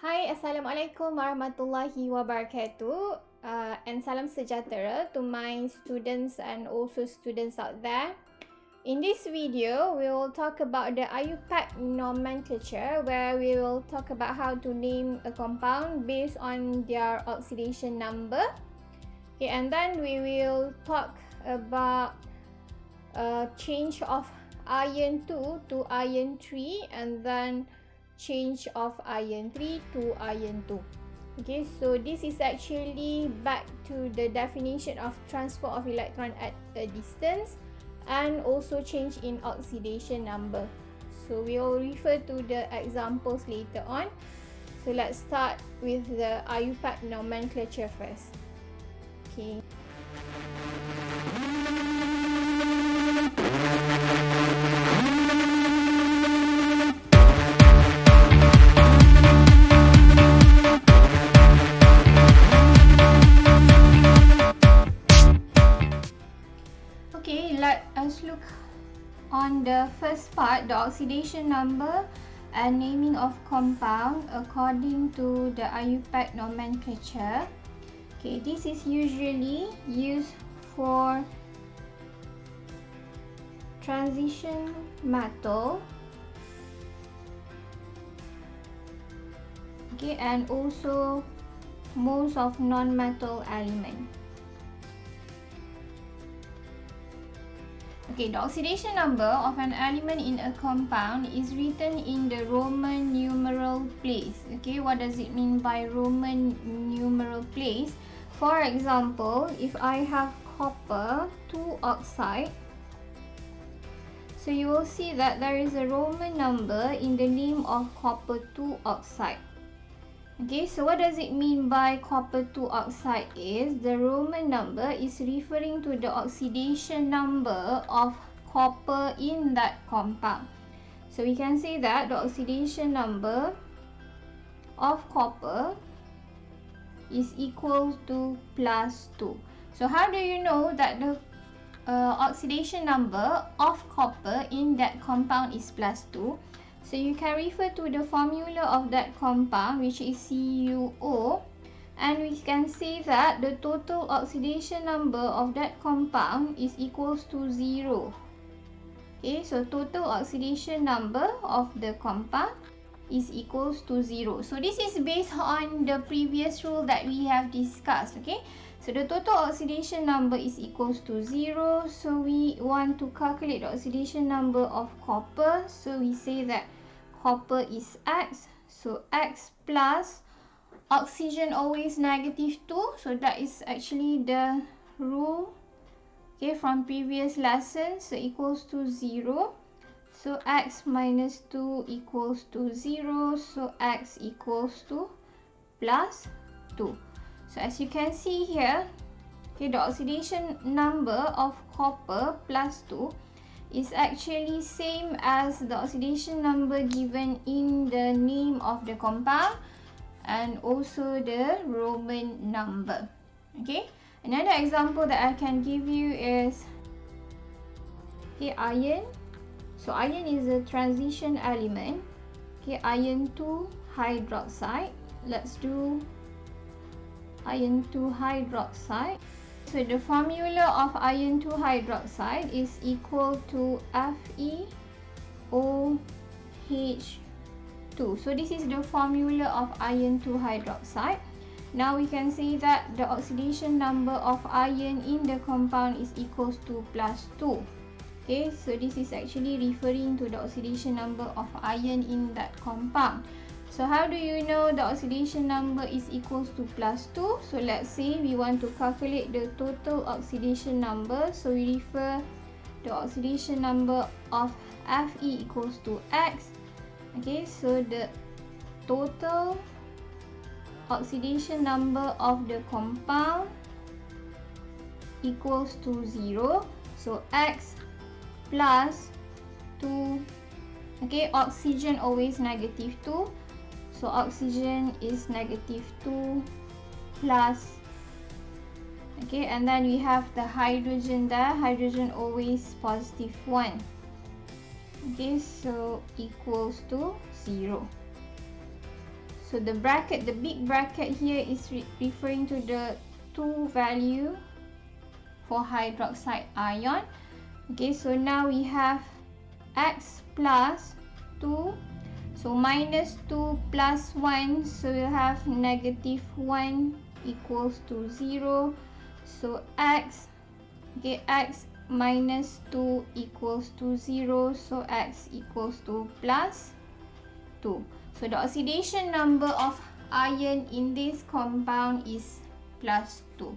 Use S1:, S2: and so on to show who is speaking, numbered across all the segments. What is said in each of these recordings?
S1: Hai, Assalamualaikum warahmatullahi wabarakatuh, and salam sejahtera to my students and also students out there. In this video, we will talk about the IUPAC nomenclature, where we will talk about how to name a compound based on their oxidation number. Okay, and then we will talk about change of iron 2 to iron 3, and then change of iron 3 to iron 2. Okay, so this is actually back to the definition of transfer of electron at a distance and also change in oxidation number. So we will refer to the examples later on. So let's start with the IUPAC nomenclature first. Okay. Let us look on the first part, the oxidation number and naming of compound according to the IUPAC nomenclature. Okay, this is usually used for transition metal, okay, and also most of non-metal element. Okay, the oxidation number of an element in a compound is written in the Roman numeral place. Okay, what does it mean by Roman numeral place? For example, if I have copper 2 oxide, so you will see that there is a Roman number in the name of copper 2 oxide. Okay, so what does it mean by copper 2 oxide is the Roman number is referring to the oxidation number of copper in that compound. So we can say that the oxidation number of copper is equal to +2. So how do you know that the oxidation number of copper in that compound is +2? So you can refer to the formula of that compound, which is CuO, and we can say that the total oxidation number of that compound is equals to 0. Okay, so total oxidation number of the compound is equals to 0. So this is based on the previous rule that we have discussed. Okay, so the total oxidation number is equals to 0. So we want to calculate the oxidation number of copper. So we say that copper is X, so X plus oxygen always -2, so that is actually the rule, okay, from previous lessons, so equals to 0. So X minus 2 equals to 0, so X equals to +2. So as you can see here, okay, the oxidation number of copper +2 is actually same as the oxidation number given in the name of the compound and also the Roman number. Okay, another example that I can give you is, okay, iron. So iron is a transition element. Okay, iron 2 hydroxide. Let's do iron 2 hydroxide. So the formula of iron 2 hydroxide is equal to FeOH2. So this is the formula of iron 2 hydroxide. Now we can say that the oxidation number of iron in the compound is equals to +2. Okay, so this is actually referring to the oxidation number of iron in that compound. So how do you know the oxidation number is equals to +2? So let's say we want to calculate the total oxidation number. So we refer the oxidation number of Fe equals to X. Okay, so the total oxidation number of the compound equals to 0. So X plus 2. Okay, oxygen always -2. So oxygen is -2 plus, okay, and then we have the hydrogen there, hydrogen always +1. Okay, so equals to 0. So the bracket, the big bracket here is referring to the 2 value for hydroxide ion. Okay, so now we have X plus 2. So minus 2 plus 1, so we'll have negative 1 equals to 0. So X, okay, X minus 2 equals to 0. So X equals to plus 2. So the oxidation number of iron in this compound is plus 2.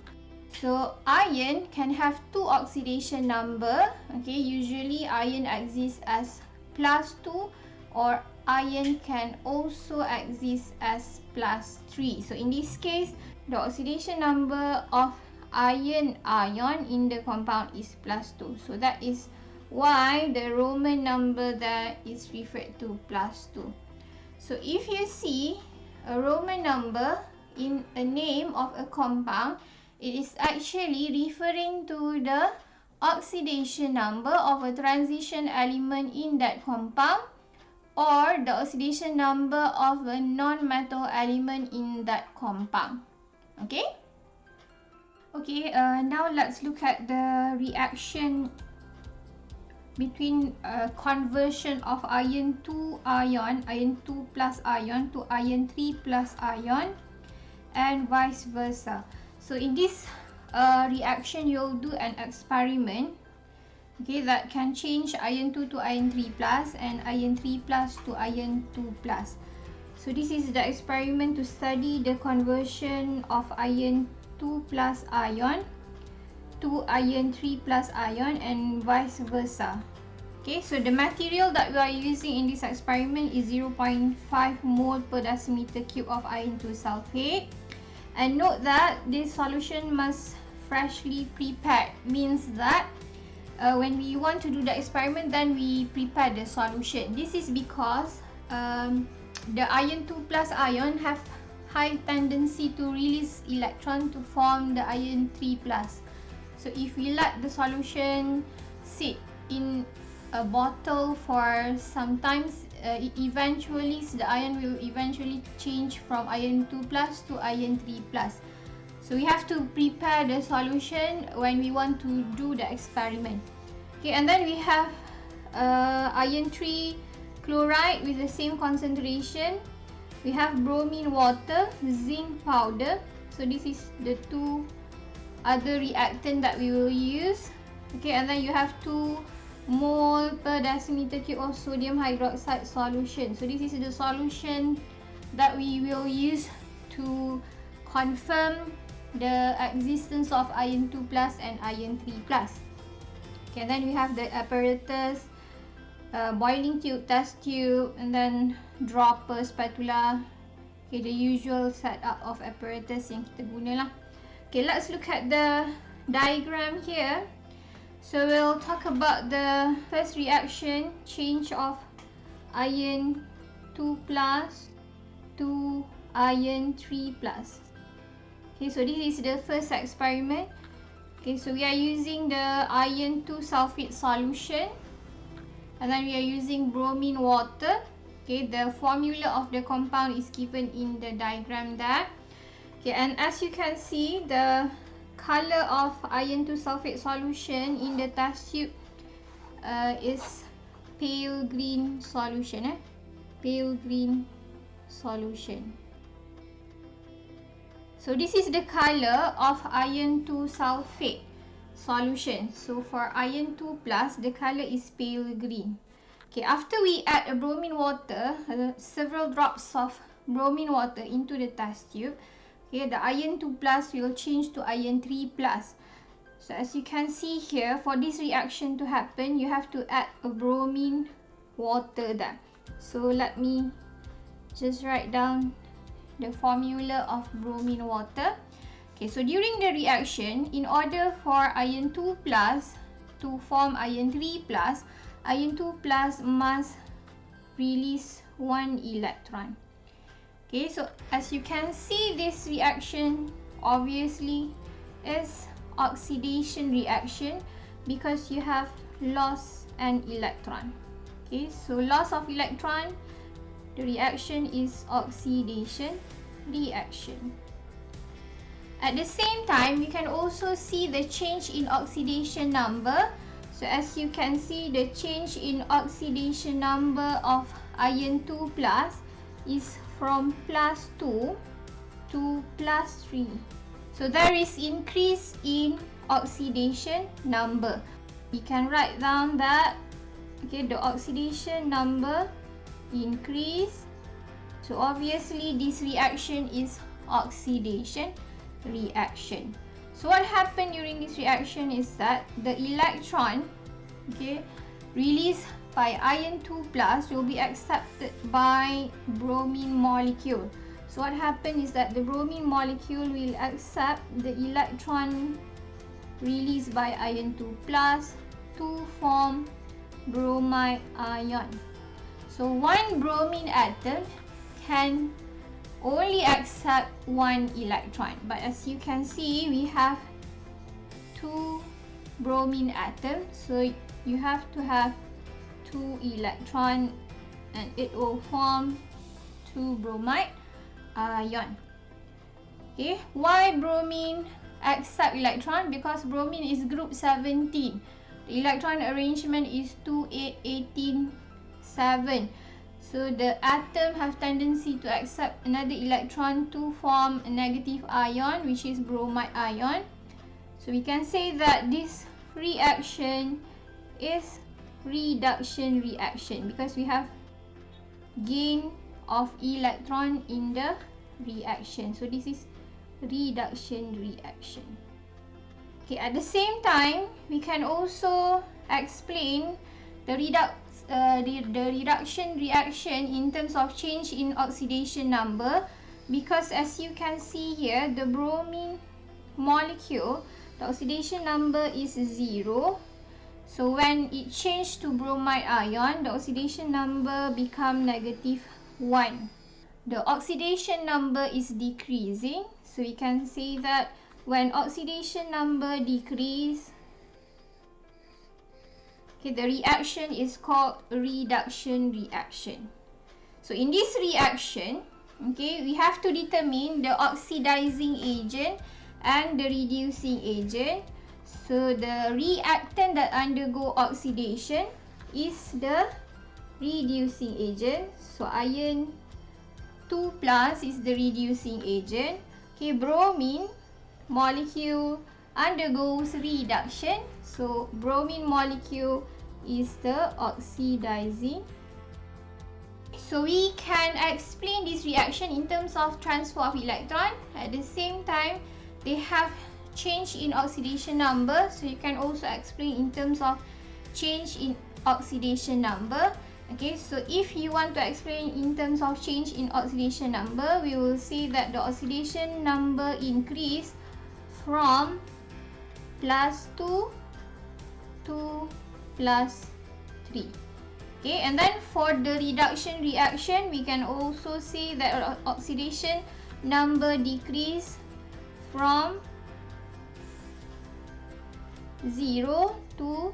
S1: So iron can have 2 oxidation number. Okay, usually iron exists as plus 2, or iron can also exist as plus 3. So in this case, the oxidation number of iron ion in the compound is plus 2. So that is why the Roman number there is referred to plus 2. So if you see a Roman number in a name of a compound, it is actually referring to the oxidation number of a transition element in that compound, or the oxidation number of a non-metal element in that compound. Okay? Okay, now let's look at the reaction between conversion of iron 2 ion, iron 2 plus ion to iron 3 plus ion, and vice versa. So in this reaction, you'll do an experiment, okay, that can change iron 2 to iron 3 plus and iron 3 plus to iron 2 plus. So this is the experiment to study the conversion of iron 2 plus ion to iron 3 plus ion and vice versa. Okay, so the material that we are using in this experiment is 0.5 mole per decimeter cube of iron 2 sulphate. And note that this solution must freshly prepared, means that when we want to do the experiment, then we prepare the solution. This is because the iron 2 plus ion have high tendency to release electron to form the iron 3 plus. So if we let the solution sit in a bottle for some times, the iron will eventually change from iron 2 plus to iron 3 plus. So we have to prepare the solution when we want to do the experiment. Okay, and then we have iron 3 chloride with the same concentration. We have bromine water, zinc powder. So this is the two other reactant that we will use. Okay, and then you have 2 mole per decimeter cube of sodium hydroxide solution. So this is the solution that we will use to confirm the existence of iron 2 plus and iron 3 plus. Okay, and then we have the apparatus, boiling tube, test tube, and then dropper, spatula. Okay, the usual setup of apparatus yang kita guna lah. Okay, let's look at the diagram here. So we'll talk about the first reaction, change of iron 2 plus to iron 3 plus. Okay, so this is the first experiment. Okay, so we are using the iron 2 sulphate solution, and then we are using bromine water. Okay, the formula of the compound is given in the diagram there. Okay, and as you can see, the color of iron 2 sulphate solution in the test tube is pale green solution. Pale green solution. So this is the color of iron 2 sulphate solution. So for iron 2 plus, the color is pale green. Okay, after we add a bromine water, several drops of bromine water into the test tube, okay, the iron 2 plus will change to iron 3 plus. So as you can see here, for this reaction to happen, you have to add a bromine water there. So let me just write down the formula of bromine water. Okay, so during the reaction, in order for iron 2 plus to form iron 3 plus, iron 2 plus must release 1 electron. Okay, so as you can see, this reaction obviously is oxidation reaction because you have loss an electron. Okay, so loss of electron the reaction is oxidation reaction. At the same time, we can also see the change in oxidation number. So as you can see, the change in oxidation number of iron 2 plus is from +2 to +3. So there is increase in oxidation number. We can write down that the oxidation number increase. So obviously this reaction is oxidation reaction. So what happened during this reaction is that the electron released by iron 2 plus will be accepted by bromine molecule. So what happened is that the bromine molecule will accept the electron released by iron 2 plus to form bromide ion. So one bromine atom can only accept one electron, but as you can see, we have two bromine atoms, so you have to have two electrons and it will form two bromide ion. Why bromine accept electron? Because bromine is group 17. The electron arrangement is 2, 8, 18, 7. So the atom have tendency to accept another electron to form a negative ion, which is bromide ion. So we can say that this reaction is reduction reaction because we have gain of electron in the reaction. So this is reduction reaction. At the same time, we can also explain the reduction reaction in terms of change in oxidation number, because as you can see here, the bromine molecule, the oxidation number is 0. So when it changed to bromide ion, the oxidation number become -1. The oxidation number is decreasing. So we can say that when oxidation number decrease, the reaction is called reduction reaction. So in this reaction, we have to determine the oxidizing agent and the reducing agent. So the reactant that undergo oxidation is the reducing agent. So iron 2 plus is the reducing agent. Bromine molecule undergoes reduction. So bromine molecule is the oxidizing. So we can explain this reaction in terms of transfer of electron. At the same time, they have change in oxidation number. So you can also explain in terms of change in oxidation number. So if you want to explain in terms of change in oxidation number, we will say that the oxidation number increase from +2 to +3. And then for the reduction reaction, we can also say that oxidation number decrease from 0 to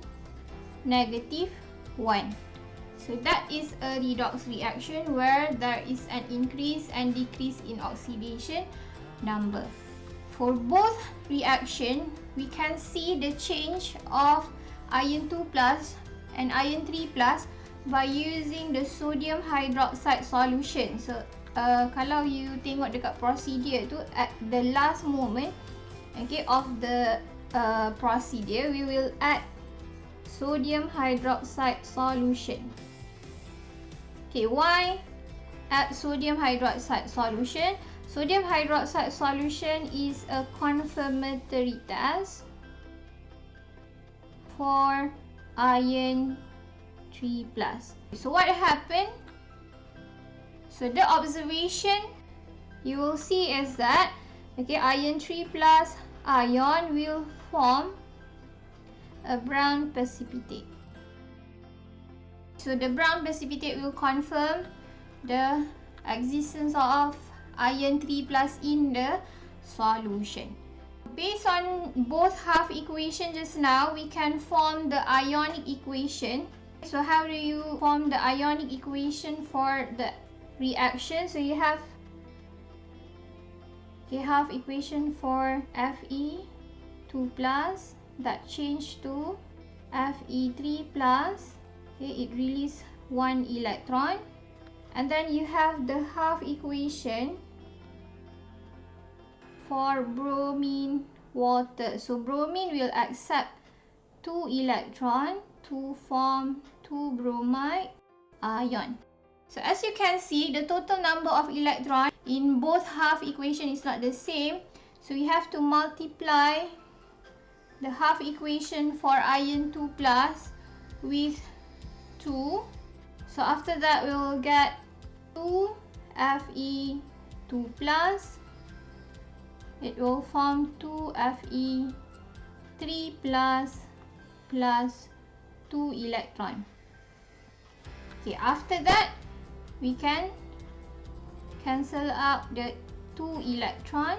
S1: -1. So that is a redox reaction where there is an increase and decrease in oxidation number. For both reaction, we can see the change of iron 2 plus and iron 3 plus by using the sodium hydroxide solution. So kalau you tengok dekat procedure tu, at the last moment of the procedure, we will add sodium hydroxide solution. Why add sodium hydroxide solution? Sodium hydroxide solution is a confirmatory test for iron 3 plus. So what happened? So the observation you will see is that iron 3 plus ion will form a brown precipitate. So the brown precipitate will confirm the existence of iron 3 plus in the solution. Based on both half equation just now, we can form the ionic equation. So how do you form the ionic equation for the reaction. So you have equation for Fe2 plus that changed to Fe3 plus. Okay, it releases 1 electron. And then you have the half equation for bromine water. So bromine will accept 2 electron to form 2 bromide ion. So as you can see, the total number of electrons in both half equation is not the same. So we have to multiply the half equation for iron 2 plus with 2. So after that we will get 2 Fe2 plus. It will form 2 Fe3 plus 2 electron. Okay, after that we can cancel out the 2 electron.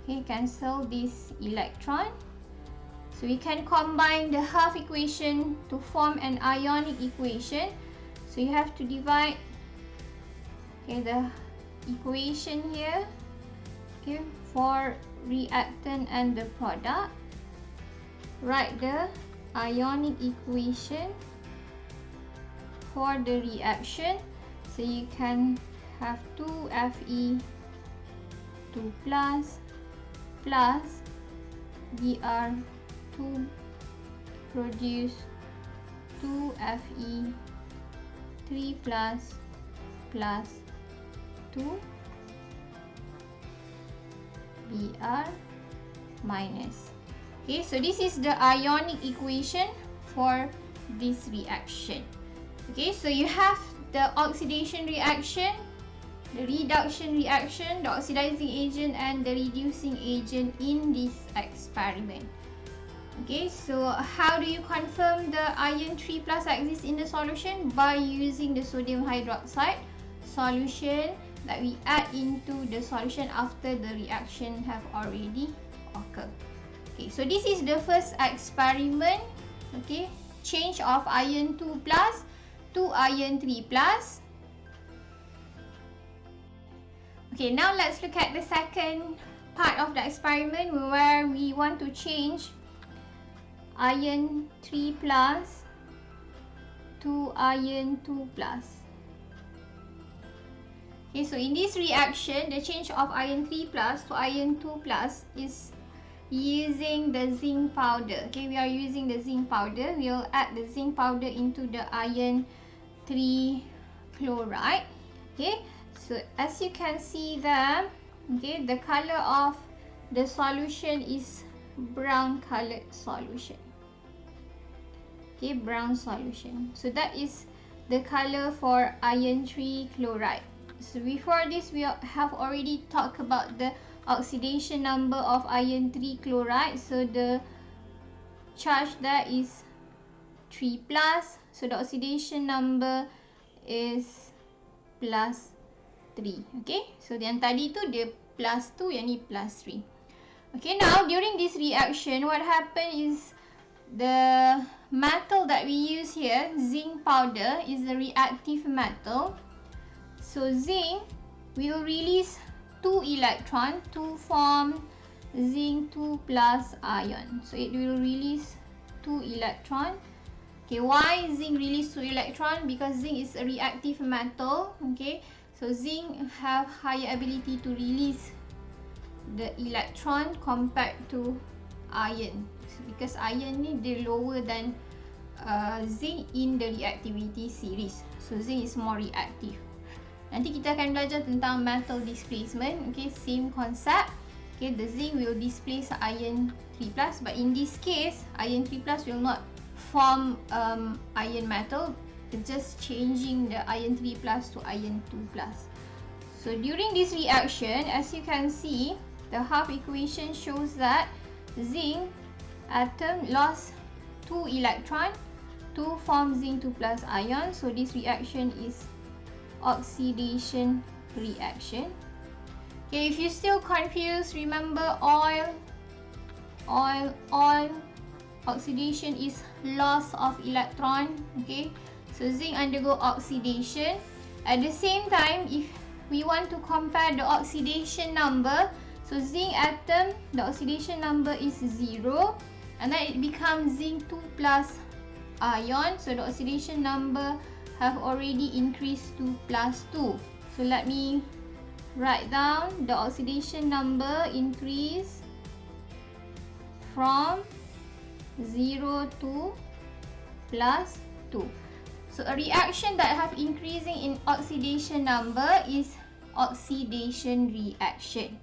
S1: Okay, cancel this electron. So we can combine the half equation to form an ionic equation. So you have to divide, okay, the equation here, okay, for reactant and the product. Write the ionic equation for the reaction. So you can have 2 Fe2 plus Br2 produce 2 Fe3 plus 2 Br minus. Okay, so this is the ionic equation for this reaction. Okay, so you have the oxidation reaction, the reduction reaction, the oxidizing agent and the reducing agent in this experiment. Okay, so how do you confirm the iron 3 plus exists in the solution? By using the sodium hydroxide solution that we add into the solution after the reaction have already occurred. Okay, so this is the first experiment. Okay, change of iron 2 plus to iron 3 plus. Okay, now let's look at the second part of the experiment where we want to change iron 3 plus to iron 2 plus. Okay, so in this reaction, the change of iron 3 plus to iron 2 plus is using the zinc powder. Okay, we are using the zinc powder. We will add the zinc powder into the iron 3 chloride. Okay, so as you can see there, okay, the color of the solution is brown colored solution. Okay, brown solution. So that is the color for iron 3 chloride. So before this, we have already talked about the oxidation number of iron 3 chloride. So the charge there is 3 plus. So the oxidation number is plus 3. Okay, so yang tadi tu dia plus 2, yang ni plus 3. Okay, now during this reaction, what happened is the metal that we use here, zinc powder, is a reactive metal. So zinc will release 2 electrons to form zinc 2 plus ion. So it will release 2 electrons. Okay, why zinc release 2 electrons? Because zinc is a reactive metal. Okay, so zinc have higher ability to release the electron compared to iron. So because iron ni dia lower than zinc in the reactivity series. So zinc is more reactive. Nanti kita akan belajar tentang metal displacement. Okay, same concept. Okay, the zinc will displace iron 3 plus, but in this case, iron 3 plus will not form iron metal. It's just changing the iron 3 plus to iron 2 plus. So during this reaction, as you can see, the half equation shows that zinc atom lost 2 electrons to form zinc 2 plus ion. So this reaction is oxidation reaction. Okay, if you still confused, remember oil. Oxidation is loss of electron. Okay, so zinc undergo oxidation At the same time, if we want to compare the oxidation number, so zinc atom, the oxidation number is 0, and then it becomes zinc 2 plus ion. So the oxidation number have already increased to plus 2. So let me write down the oxidation number increase from 0 to plus 2. So a reaction that have increasing in oxidation number is oxidation reaction.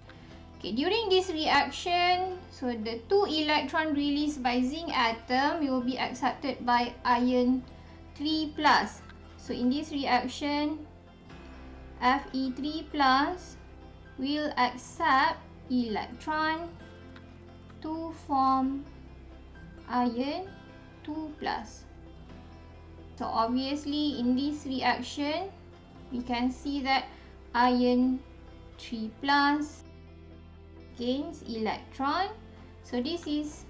S1: Okay, during this reaction, so the 2 electron released by zinc atom will be accepted by iron 3 plus. So in this reaction, Fe3 plus will accept electron to form iron 2 plus. So obviously in this reaction, we can see that iron 3 plus gains electron. So this is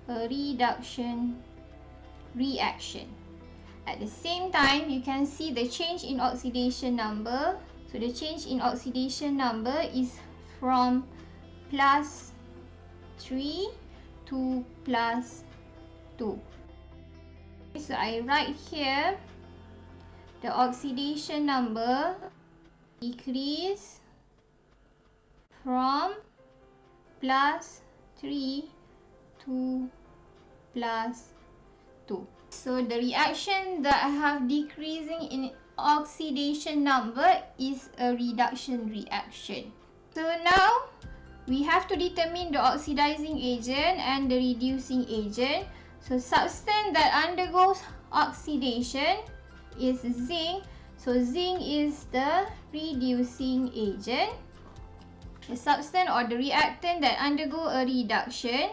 S1: a reduction reaction. At the same time, you can see the change in oxidation number. So the change in oxidation number is from plus 3 to plus 2. So I write here the oxidation number decrease from plus 3 to plus 2. So the reaction that have decreasing in oxidation number is a reduction reaction. So now we have to determine the oxidizing agent and the reducing agent. So substance that undergoes oxidation is zinc. So zinc is the reducing agent. The substance or the reactant that undergo a reduction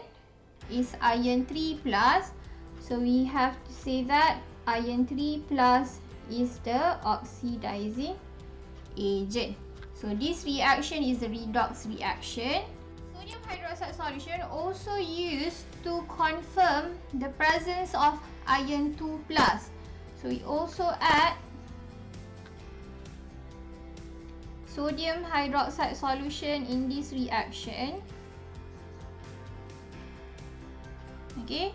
S1: is iron 3 plus. So we have to say that iron 3 plus is the oxidizing agent. So this reaction is a redox reaction. Sodium hydroxide solution also used to confirm the presence of iron 2 plus. So we also add sodium hydroxide solution in this reaction. Okay,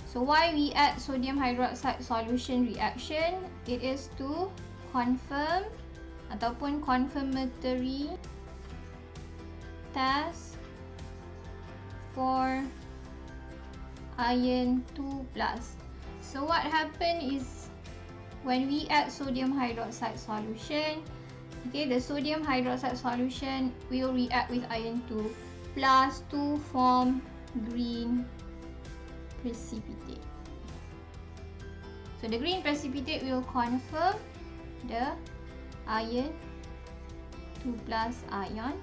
S1: so why we add sodium hydroxide solution reaction? It is to confirm ataupun confirmatory test for iron 2 plus. So what happen is when we add sodium hydroxide solution, okay, the sodium hydroxide solution will react with iron 2 plus to form green precipitate. So the green precipitate will confirm the iron 2 plus ion.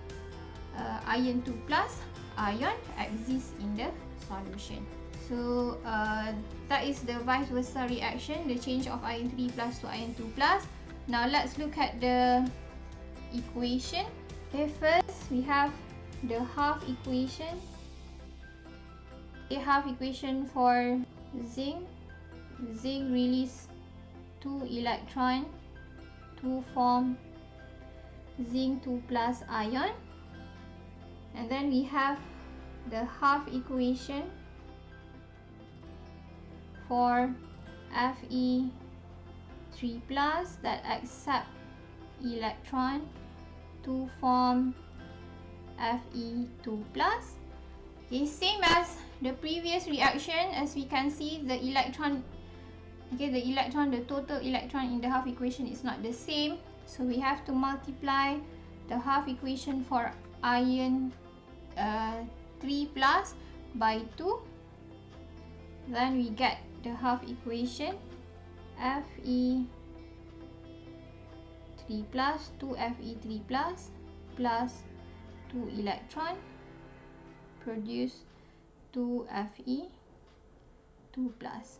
S1: Iron 2 plus ion exists in the solution. So that is the vice versa reaction, the change of iron 3 plus to iron 2 plus. Now let's look at the equation. Okay, first we have the half equation. Okay, half equation for zinc. Zinc release 2 electron to form zinc 2 plus ion. And then we have the half equation for Fe3 plus that accept electron to form Fe2 plus. Okay, same as the previous reaction, as we can see the electron, okay, the total electron in the half equation is not the same. So we have to multiply the half equation for iron 3 plus by 2. Then we get the half equation Fe3 plus 2Fe3 plus plus 2 electron produce 2Fe2 plus.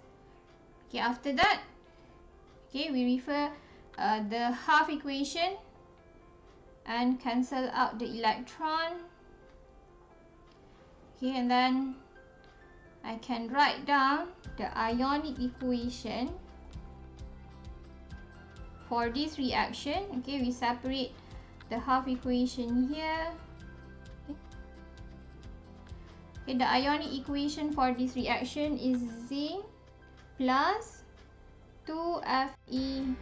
S1: Okay, after that, okay, we refer the half equation and cancel out the electron. Okay, and then I can write down the ionic equation for this reaction, okay, we separate the half equation here. Okay, the ionic equation for this reaction is zinc plus 2Fe3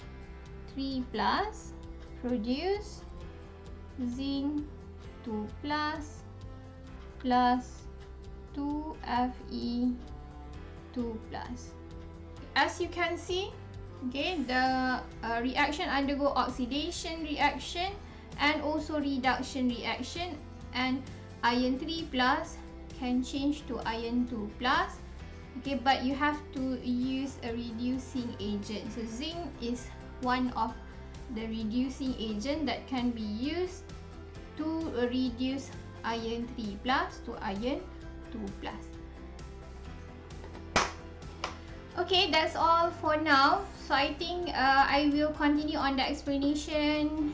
S1: plus produce zinc 2 plus 2Fe2 plus. As you can see, okay, the reaction undergo oxidation reaction and also reduction reaction, and iron 3 plus can change to iron 2 plus. Okay, but you have to use a reducing agent. So zinc is one of the reducing agent that can be used to reduce iron 3 plus to iron 2 plus. Okay, that's all for now. So I think I will continue on the explanation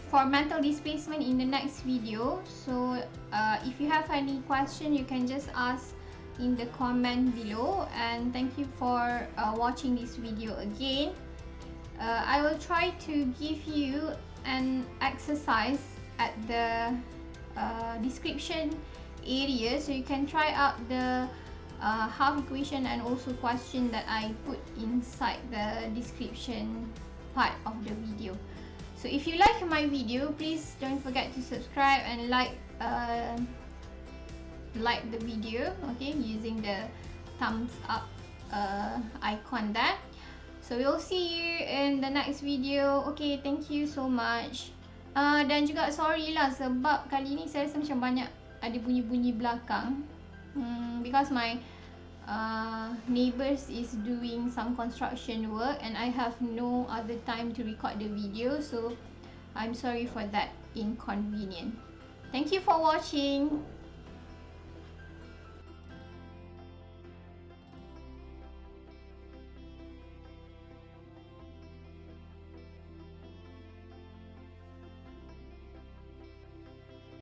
S1: for metal displacement in the next video. So if you have any question, you can just ask in the comment below, and thank you for watching this video again. I will try to give you an exercise at the description area, so you can try out the half equation and also question that I put inside the description part of the video. So if you like my video, please don't forget to subscribe and like the video, okay, using the thumbs up icon there. So we'll see you in the next video. Okay, thank you so much. Dan juga sorry lah sebab kali ni saya rasa macam banyak ada bunyi-bunyi belakang, because my neighbors is doing some construction work and I have no other time to record the video, so I'm sorry for that inconvenience. Thank you for watching.